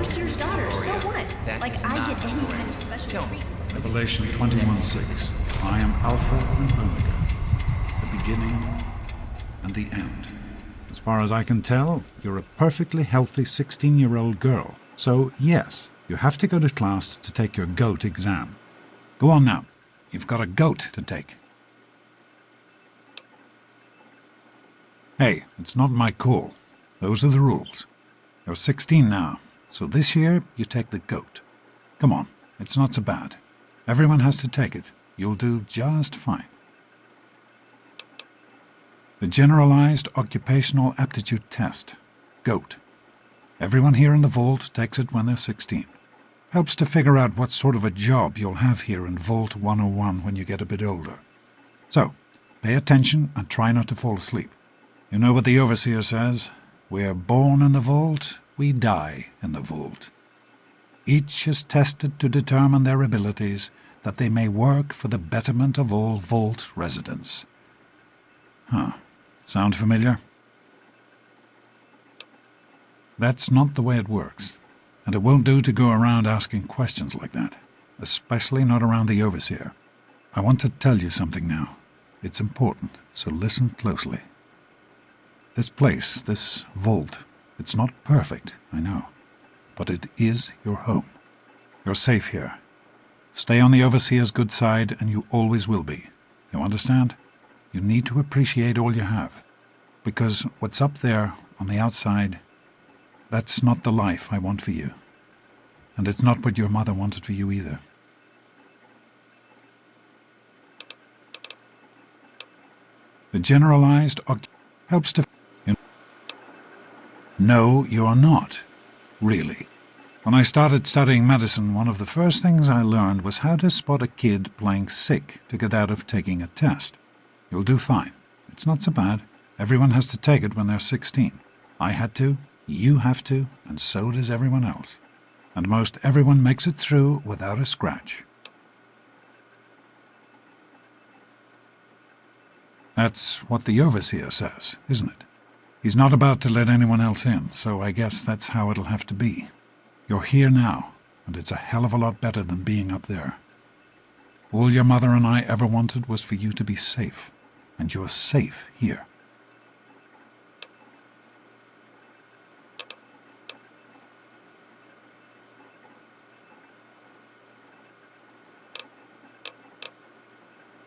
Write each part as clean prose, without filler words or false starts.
overseer's daughter, so what? Like, I get any kind of special treatment. Revelation 21:6. I am Alpha and Omega, the beginning and the end. As far as I can tell, you're a perfectly healthy 16-year-old girl. So, yes, you have to go to class to take your G.O.A.T exam. Go on now. You've got a G.O.A.T to take. Hey, it's not my call. Those are the rules. You're 16 now, so this year you take the G.O.A.T. Come on, it's not so bad. Everyone has to take it. You'll do just fine. The Generalized Occupational Aptitude Test, G.O.A.T. Everyone here in the Vault takes it when they're 16. Helps to figure out what sort of a job you'll have here in Vault 101 when you get a bit older. So, pay attention and try not to fall asleep. You know what the Overseer says? We're born in the Vault, we die in the Vault. Each is tested to determine their abilities, that they may work for the betterment of all Vault residents. Huh. Sound familiar? That's not the way it works, and it won't do to go around asking questions like that, especially not around the Overseer. I want to tell you something now. It's important, so listen closely. This place, this Vault, it's not perfect, I know, but it is your home. You're safe here. Stay on the Overseer's good side, and you always will be. You understand? You need to appreciate all you have, because what's up there on the outside, that's not the life I want for you. And it's not what your mother wanted for you either. The generalized helps to... No, you're not. Really. When I started studying medicine, one of the first things I learned was how to spot a kid playing sick to get out of taking a test. You'll do fine. It's not so bad. Everyone has to take it when they're 16. I had to, you have to, and so does everyone else. And most everyone makes it through without a scratch. That's what the Overseer says, isn't it? He's not about to let anyone else in, so I guess that's how it'll have to be. You're here now, and it's a hell of a lot better than being up there. All your mother and I ever wanted was for you to be safe, and you're safe here.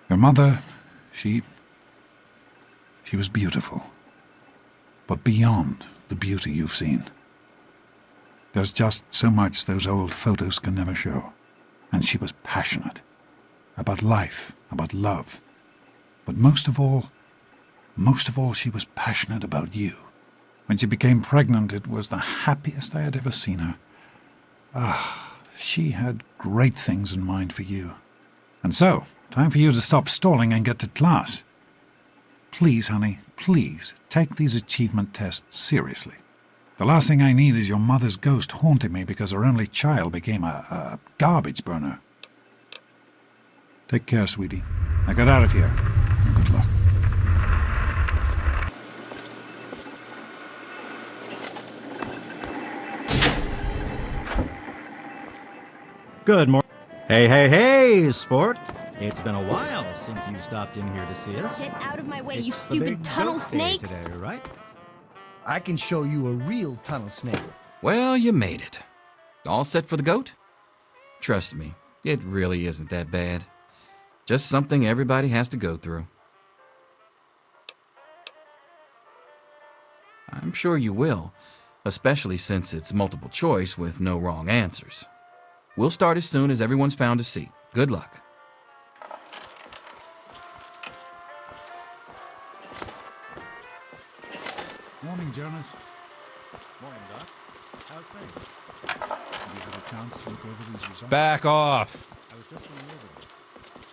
Your mother, she was beautiful, but beyond the beauty you've seen. There's just so much those old photos can never show. And she was passionate. About life, about love. But most of all, she was passionate about you. When she became pregnant, it was the happiest I had ever seen her. She had great things in mind for you. And so, time for you to stop stalling and get to class. Please, honey, please, take these achievement tests seriously. The last thing I need is your mother's ghost haunting me because her only child became a garbage burner. Take care, sweetie. Now get out of here, and good luck. Good morning. Hey, sport. It's been a while since you stopped in here to see us. Get out of my way, you It's the stupid big tunnel G.O.A.T. snakes! Today, right? I can show you a real tunnel snake. Well, you made it. All set for the G.O.A.T? Trust me, it really isn't that bad. Just something everybody has to go through. I'm sure you will, especially since it's multiple choice with no wrong answers. We'll start as soon as everyone's found a seat. Good luck. Morning, Jonas. Morning, Doc. How's things? Have you had a chance to look over these results? Back off! I was just going over them.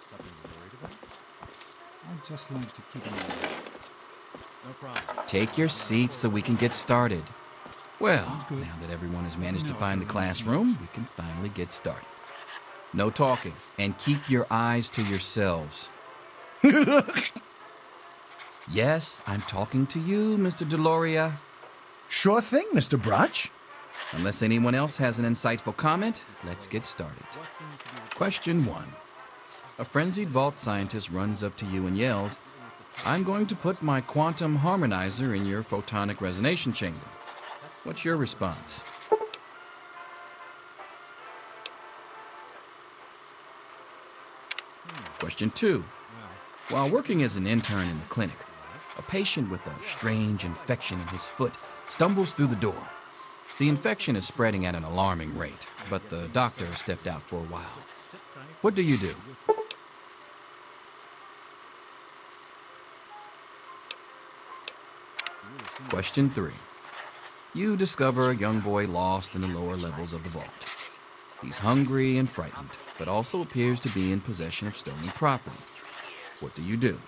Something you're worried about? I'd just like to keep an eye. No problem. Take your seats so we can get started. Well, Sounds good. now that everyone has managed to find the classroom, we can finally get started. No talking, and keep your eyes to yourselves. Yes, I'm talking to you, Mr. Deloria. Sure thing, Mr. Brotch. Unless anyone else has an insightful comment, let's get started. Question 1. A frenzied vault scientist runs up to you and yells, "I'm going to put my quantum harmonizer in your photonic resonation chamber." What's your response? Question 2. While working as an intern in the clinic, a patient with a strange infection in his foot stumbles through the door. The infection is spreading at an alarming rate, but the doctor has stepped out for a while. What do you do? Question 3. You discover a young boy lost in the lower levels of the vault. He's hungry and frightened, but also appears to be in possession of stolen property. What do you do?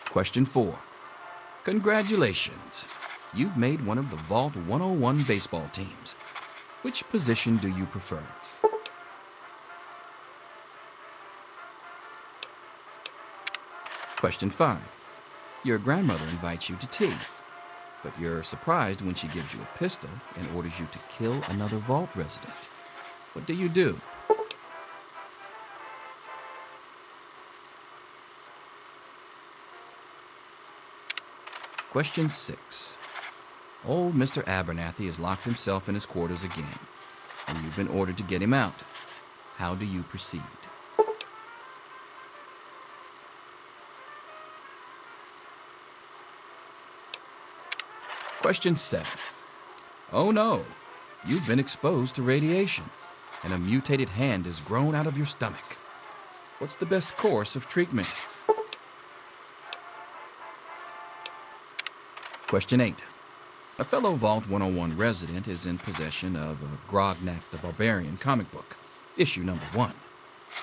Question 4. Congratulations. You've made one of the Vault 101 baseball teams. Which position do you prefer? Question 5. Your grandmother invites you to tea, but you're surprised when she gives you a pistol and orders you to kill another vault resident. What do you do? Question 6. Old Mr. Abernathy has locked himself in his quarters again, and you've been ordered to get him out. How do you proceed? Question 7. Oh no, you've been exposed to radiation, and a mutated hand has grown out of your stomach. What's the best course of treatment? Question 8. A fellow Vault 101 resident is in possession of a Grognak the Barbarian comic book, issue number 1.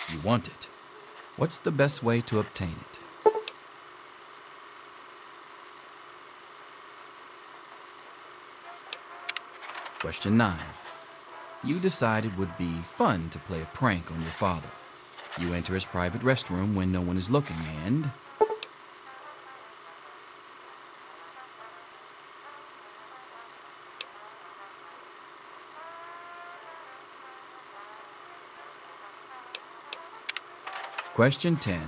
You want it. What's the best way to obtain it? Question 9. You decide it would be fun to play a prank on your father. You enter his private restroom when no one is looking and... Question 10.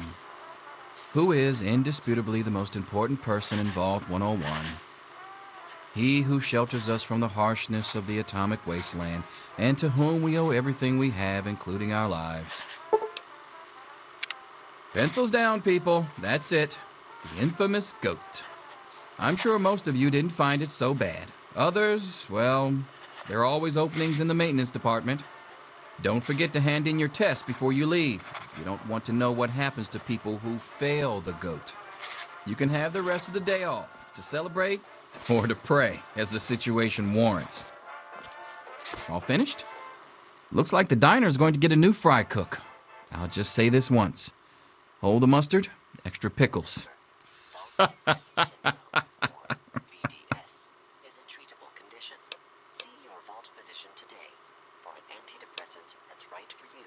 Who is indisputably the most important person in Vault 101? He who shelters us from the harshness of the atomic wasteland, and to whom we owe everything we have, including our lives. Pencils down, people. That's it. The infamous GOAT. I'm sure most of you didn't find it so bad. Others, well, there are always openings in the maintenance department. Don't forget to hand in your test before you leave. You don't want to know what happens to people who fail the GOAT. You can have the rest of the day off to celebrate or to pray as the situation warrants. All finished? Looks like the diner's going to get a new fry cook. I'll just say this once. Hold the mustard, extra pickles. VDS is a treatable condition. See your vault physician today for an antidepressant that's right for you.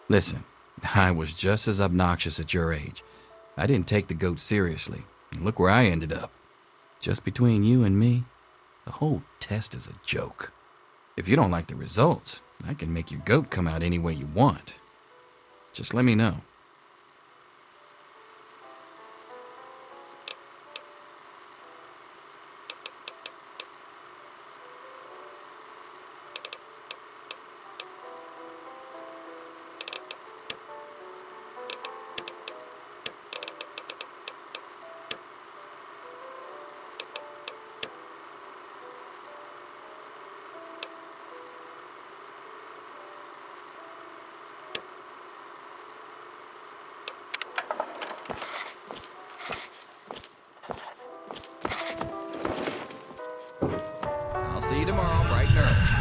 Listen, I was just as obnoxious at your age. I didn't take the GOAT seriously. And look where I ended up. Just between you and me, the whole test is a joke. If you don't like the results, I can make your GOAT come out any way you want. Just let me know. I'll see you tomorrow, bright and early.